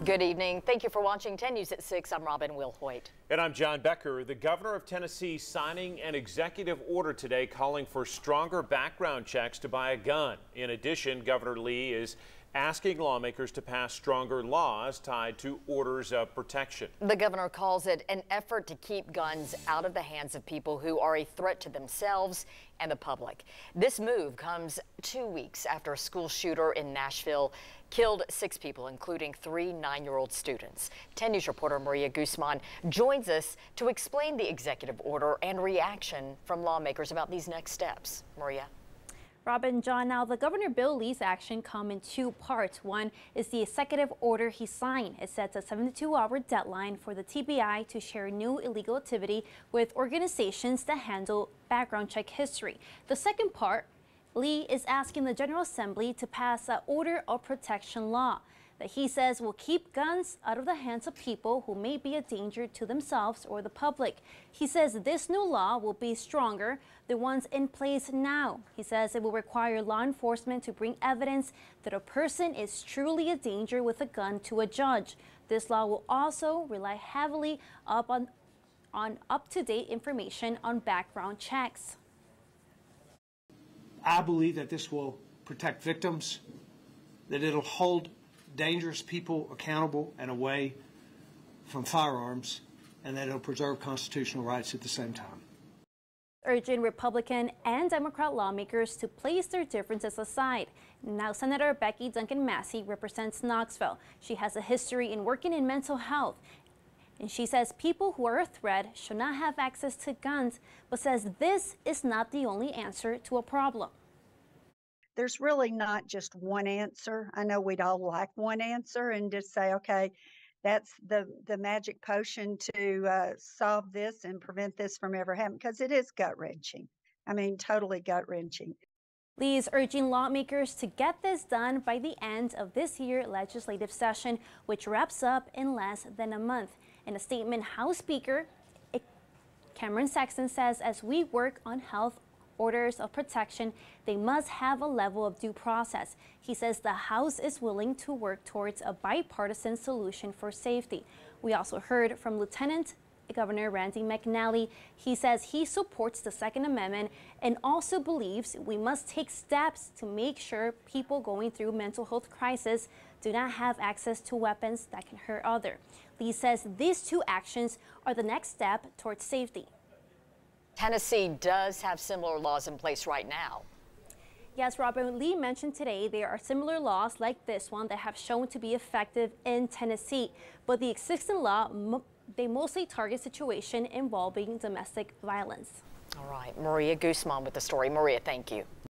Good evening. Thank you for watching 10 News at 6. I'm Robin Wilhoit. And I'm John Becker. The governor of Tennessee signing an executive order today calling for stronger background checks to buy a gun. In addition, Governor Lee is asking lawmakers to pass stronger laws tied to orders of protection. The governor calls it an effort to keep guns out of the hands of people who are a threat to themselves and the public. This move comes 2 weeks after a school shooter in Nashville killed 6 people, including 3 9-year-old students. 10 News reporter Maria Guzman joins us to explain the executive order and reaction from lawmakers about these next steps. Maria. Robin, John, now the Governor Bill Lee's action come in 2 parts. One is the executive order he signed. It sets a 72-hour deadline for the TBI to share new illegal activity with organizations that handle background check history. The second part, Lee is asking the General Assembly to pass an order of protection law that he says will keep guns out of the hands of people who may be a danger to themselves or the public. He says this new law will be stronger than ones in place now. He says it will require law enforcement to bring evidence that a person is truly a danger with a gun to a judge. This law will also rely heavily on up-to-date information on background checks. I believe that this will protect victims, that it'll hold dangerous people accountable and away from firearms, and that it'll preserve constitutional rights at the same time. Urging Republican and Democrat lawmakers to place their differences aside. Now, Senator Becky Duncan Massey represents Knoxville. She has a history in working in mental health, and she says people who are a threat should not have access to guns, but says this is not the only answer to a problem. There's really not just one answer. I know we'd all like one answer and just say, okay, that's the magic potion to solve this and prevent this from ever happening, because it is gut-wrenching. I mean, totally gut-wrenching. Lee is urging lawmakers to get this done by the end of this year's legislative session, which wraps up in less than a month. In a statement, House Speaker Cameron Sexton says as we work on health orders of protection, they must have a level of due process. He says the House is willing to work towards a bipartisan solution for safety. We also heard from Lieutenant Governor Randy McNally. He says he supports the Second Amendment and also believes we must take steps to make sure people going through mental health crisis do not have access to weapons that can hurt others. Lee says these 2 actions are the next step towards safety. Tennessee does have similar laws in place right now. Yes, Robin, Lee mentioned today there are similar laws like this one that have shown to be effective in Tennessee, but the existing law, they mostly target situations involving domestic violence. All right, Maria Guzman with the story. Maria, thank you.